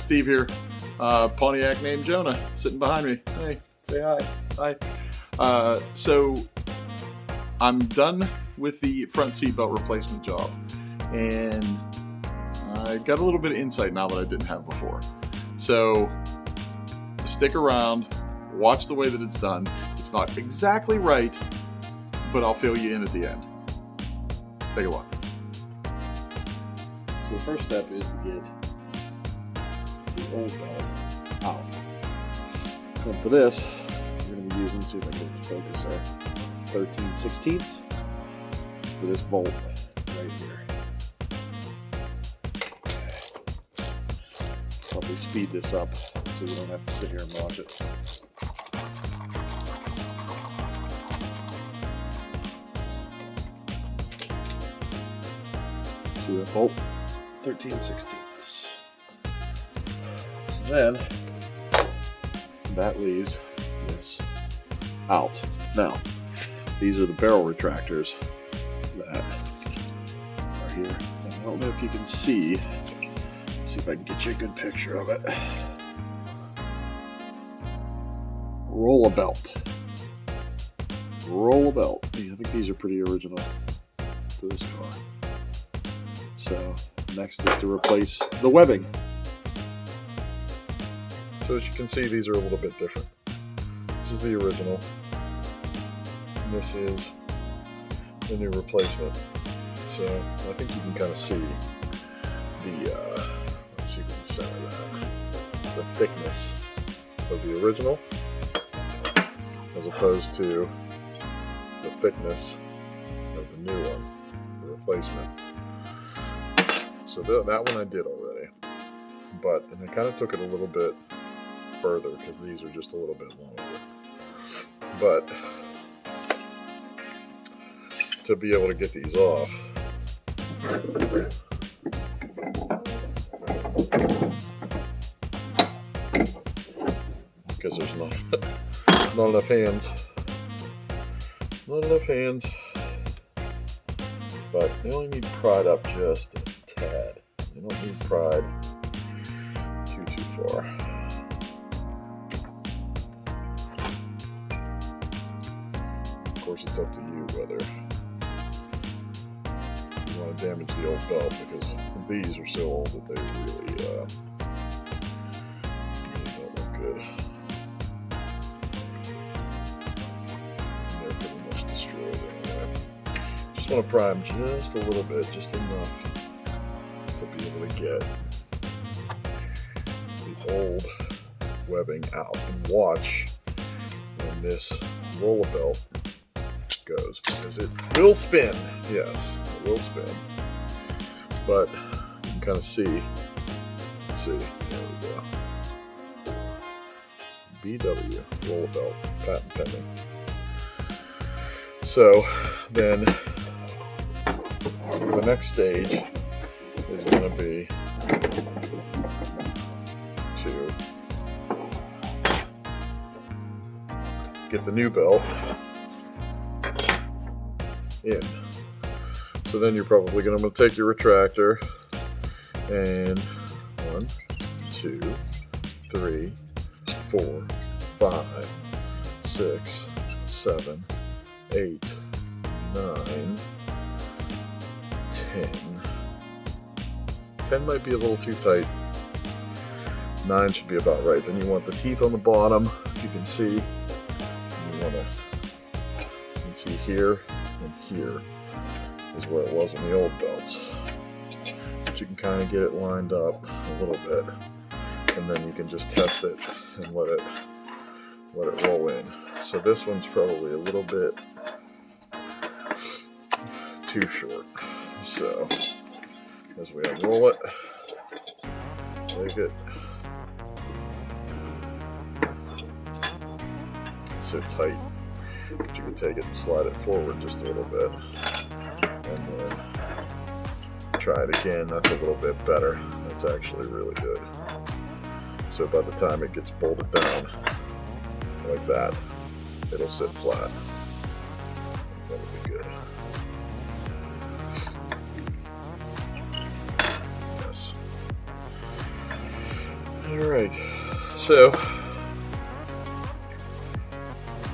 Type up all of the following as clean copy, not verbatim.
Steve here. Pontiac named Jonah sitting behind me. Hey, say hi. Hi. So I'm done with the front seatbelt replacement job, and I got a little bit of insight now that I didn't have before. So stick around, watch the way that it's done. It's not exactly right, but I'll fill you in at the end. Take a look. So the first step is to get the old belt out. And for this, we're going to be using, see if I can get it to focus there, 13/16 for this bolt right here. Probably speed this up so we don't have to sit here and watch it. See that bolt? 13/16. So then that leaves this out. Now, these are the barrel retractors that are here. And I don't know if you can see. See if I can get you a good picture of it. Roll a belt. Roll a belt. I think these are pretty original to this car. So next is to replace the webbing. So as you can see, these are a little bit different. This is the original. And this is the new replacement. So I think you can kind of see the, let's see if we can center that, the thickness of the original as opposed to the thickness of the new one, the replacement. So that one I did already, and I kind of took it a little bit further because these are just a little bit longer. But to be able to get these off, because there's not enough hands. Not enough hands. But they only need pried up just a tad. They don't need pried too far. Of course, it's up to you whether you want to damage the old belt, because these are so old that they really don't look good. They're pretty much destroyed anyway. Just want to prime just a little bit, just enough to be able to get the old webbing out, and watch when this roller belt goes, because it will spin. Yes, it will spin, but you can kind of see. Let's see, there we go. BW roller belt, patent pending. So then the next stage is going to be to get the new belt in. So then you're probably going to take your retractor and 1, 2, 3, 4, 5, 6, 7, 8, 9, 10. 10 might be a little too tight. 9 should be about right. Then you want the teeth on the bottom, if you can see. You can see here and here is where it was on the old belts. But you can kind of get it lined up a little bit, and then you can just test it and let it roll in. So this one's probably a little bit too short. So as we unroll it, take it, sit tight, but you can take it and slide it forward just a little bit, and then try it again. That's a little bit better. That's actually really good. So by the time it gets bolted down like that, it'll sit flat. That would be good. Yes. Alright, so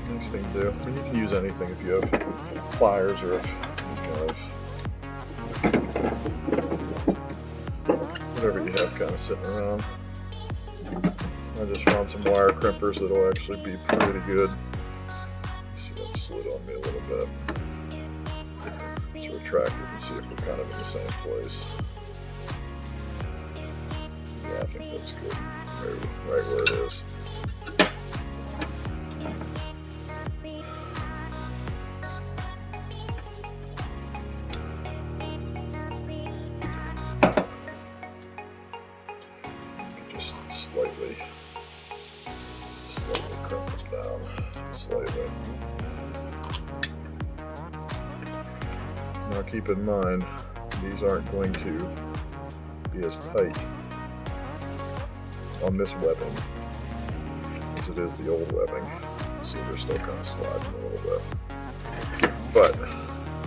next thing to do, I mean, you can use anything if you have pliers or if you have whatever you have kind of sitting around. I just found some wire crimpers that'll actually be pretty good. See, that slid on me a little bit. Let's retract it and see if we're kind of in the same place. Yeah, I think that's good. Right where it is. Just slightly crimp this down. Slightly. Now keep in mind, these aren't going to be as tight on this webbing as it is the old webbing. See, they're still kind of sliding a little bit. But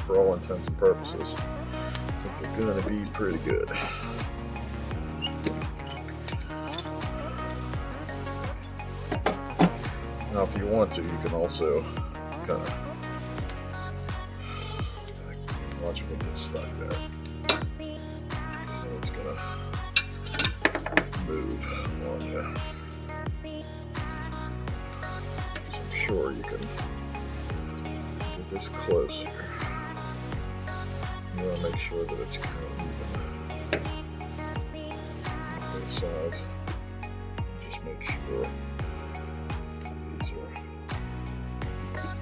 for all intents and purposes, I think they're going to be pretty good. Now, if you want to, you can also kind of watch me get stuck there. So it's going to move on you. So I'm sure you can get this closer. You want to make sure that it's kind of even on both sides. Just make sure these are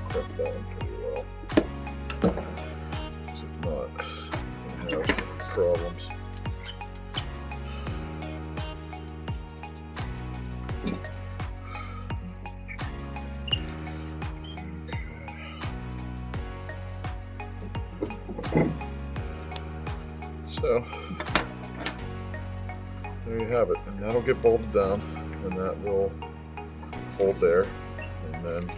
cut down pretty well. If not, you have problems. So, there you have it, and that'll get bolted down, and that will hold there, and then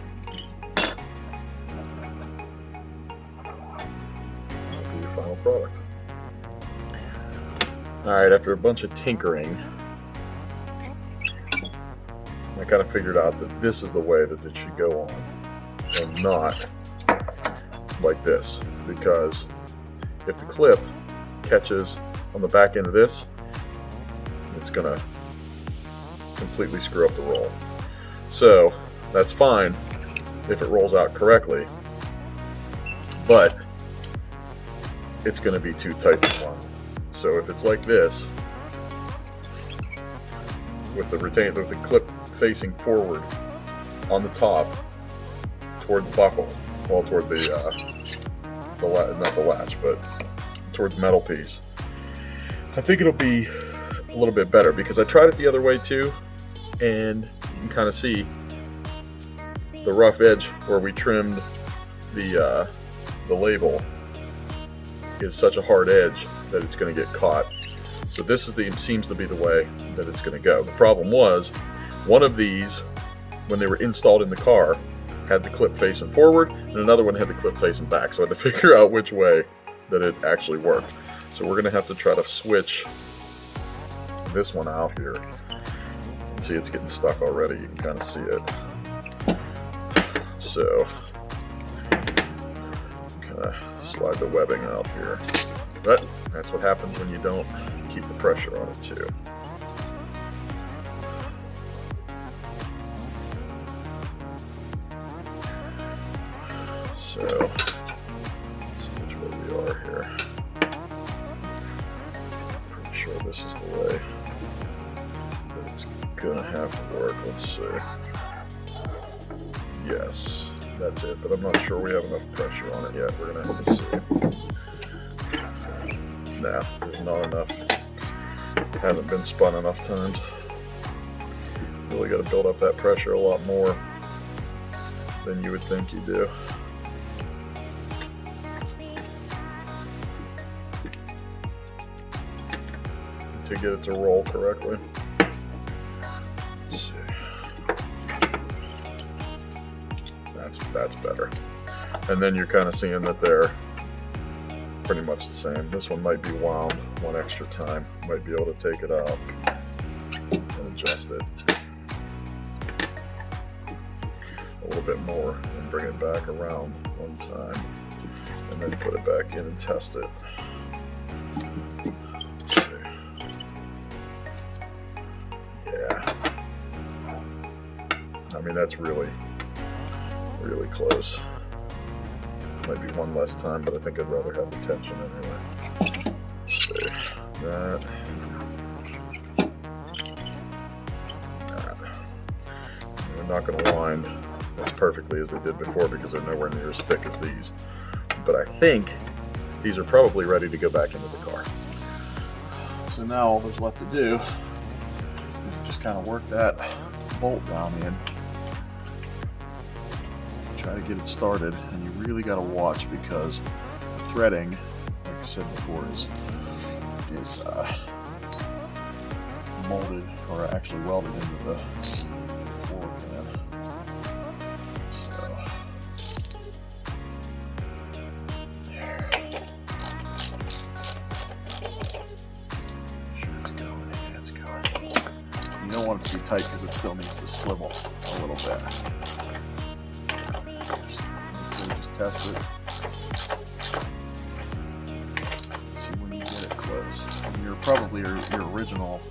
that'll be your final product. Alright, after a bunch of tinkering, I kind of figured out that this is the way that it should go on, and not like this, because if the clip catches on the back end of this, it's gonna completely screw up the roll. So that's fine if it rolls out correctly, but it's gonna be too tight to climb. So if it's like this, with the clip facing forward on the top toward the buckle, well, toward not the latch, but towards the metal piece, I think it'll be a little bit better, because I tried it the other way too, and you can kind of see the rough edge where we trimmed the label is such a hard edge that it's going to get caught. So this seems to be the way that it's going to go. The problem was, one of these, when they were installed in the car, had the clip facing forward, and another one had the clip facing back. So I had to figure out which way that it actually worked. So we're going to have to try to switch this one out here. See, it's getting stuck already. You can kind of see it. So kind of slide the webbing out here. But that's what happens when you don't keep the pressure on it too. So let's see which way we are here. Pretty sure this is the way that it's gonna have to work. Let's see. Yes, that's it, but I'm not sure we have enough pressure on it yet. We're gonna have to see. Nah, there's not enough. It hasn't been spun enough times. Really got to build up that pressure a lot more than you would think you do. To get it to roll correctly. Let's see. That's better. And then you're kind of seeing that they're pretty much the same. This one might be wound one extra time. Might be able to take it out and adjust bit more and bring it back around one time, and then put it back in and test it. Yeah, I mean that's really close. Might be one less time, but I think I'd rather have the tension anyway. So that. They're not going to wind as perfectly as they did before because they're nowhere near as thick as these. But I think these are probably ready to go back into the car. So now all there's left to do is just kind of work that bolt down in. Try to get it started, and you really got to watch because the threading, like I said before, is molded or actually welded into the floor pan. So sure it's going. Yeah, it's going. You don't want it to be tight because it still needs to swivel a little bit. Test it. See when you get it close. Your original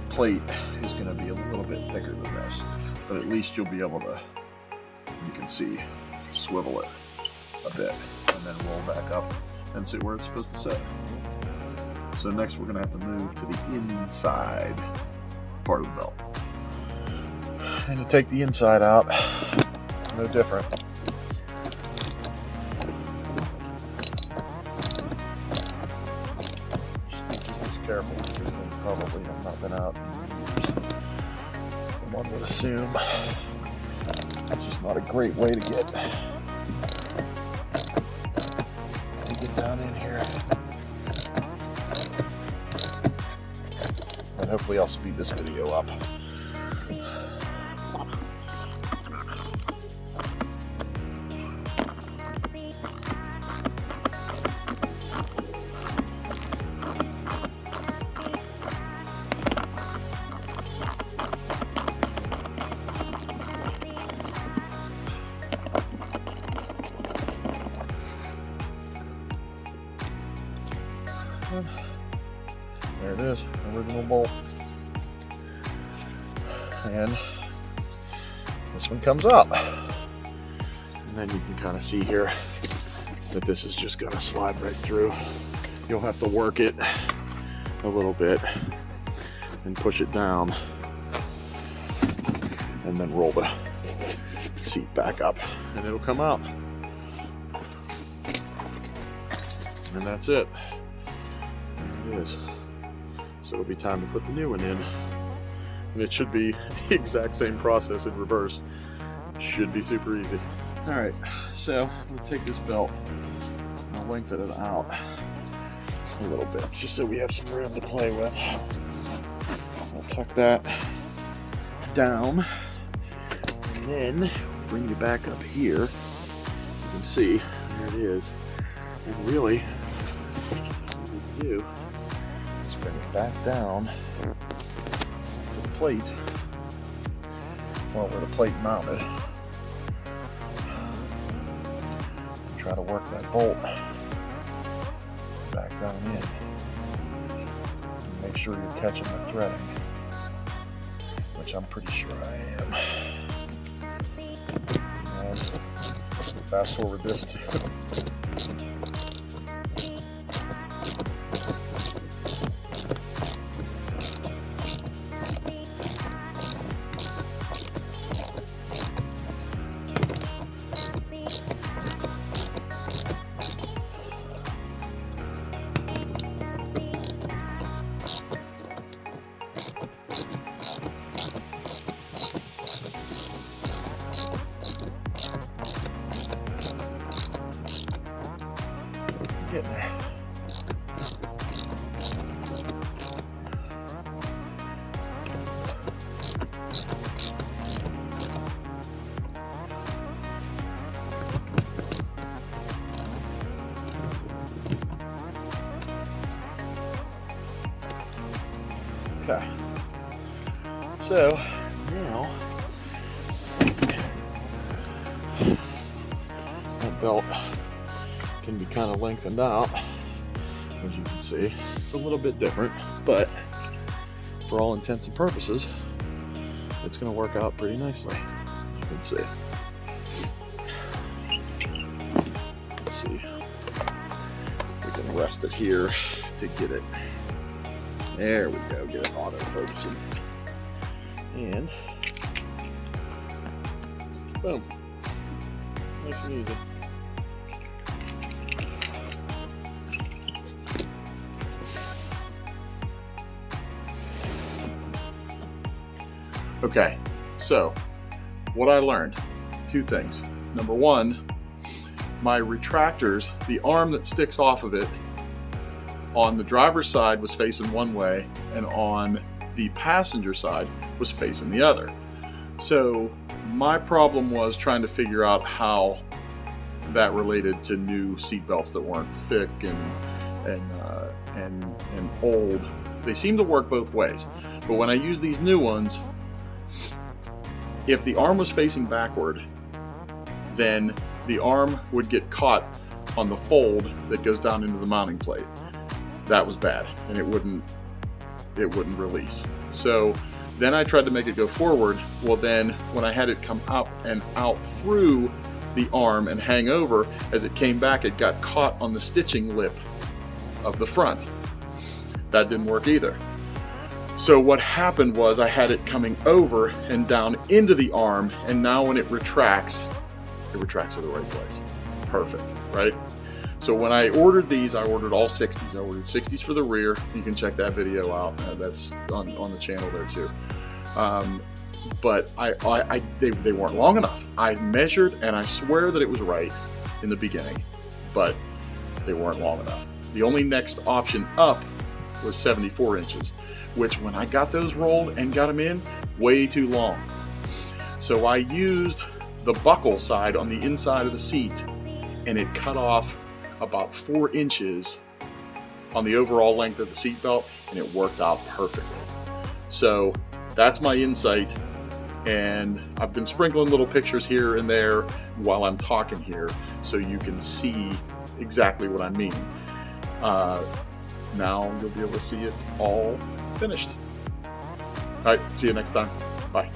plate is going to be a little bit thicker than this, but at least you'll be able to, you can see, swivel it a bit and then roll back up and see where it's supposed to sit. So next we're going to have to move to the inside part of the belt. And to take the inside out, it's no different. Careful, because this thing probably has not been out in years. One would assume it's just not a great way to get down in here. And hopefully I'll speed this video up. There it is, original bolt. And this one comes out. And then you can kind of see here that this is just going to slide right through. You'll have to work it a little bit and push it down and then roll the seat back up and it'll come out. And that's it. There it is. So it'll be time to put the new one in. And it should be the exact same process in reverse. Should be super easy. Alright, so I'm going to take this belt and I'll lengthen it out a little bit just so we have some room to play with. I'll tuck that down and then bring you back up here. You can see, there it is. And really, what we do is bring it back down to the plate, well, where the plate mounted. And try to work that bolt back down in. And make sure you're catching the threading, which I'm pretty sure I am. And fast forward this too. Getting there. Okay. So now belt can be kind of lengthened out, as you can see. It's a little bit different, but for all intents and purposes, it's going to work out pretty nicely. You can see. Let's see. We can rest it here to get it. There we go. Get it auto focusing. And boom. Nice and easy. Okay, so what I learned, two things. Number one, my retractors, the arm that sticks off of it on the driver's side was facing one way, and on the passenger side was facing the other. So my problem was trying to figure out how that related to new seat belts that weren't thick and old. They seem to work both ways, but when I use these new ones, if the arm was facing backward, then the arm would get caught on the fold that goes down into the mounting plate. That was bad, and it wouldn't release. So then I tried to make it go forward. Well, then when I had it come up and out through the arm and hang over, as it came back, it got caught on the stitching lip of the front. That didn't work either. So what happened was I had it coming over and down into the arm, and now when it retracts to the right place. Perfect, right? So when I ordered these, I ordered all 60s. I ordered 60s for the rear. You can check that video out. That's on the channel there too. But they weren't long enough. I measured, and I swear that it was right in the beginning, but they weren't long enough. The only next option up was 74 inches, which when I got those rolled and got them in, way too long. So I used the buckle side on the inside of the seat, and it cut off about 4 inches on the overall length of the seat belt, and it worked out perfectly. So that's my insight, and I've been sprinkling little pictures here and there while I'm talking here so you can see exactly what I mean. Now you'll be able to see it all finished. All right, see you next time. Bye.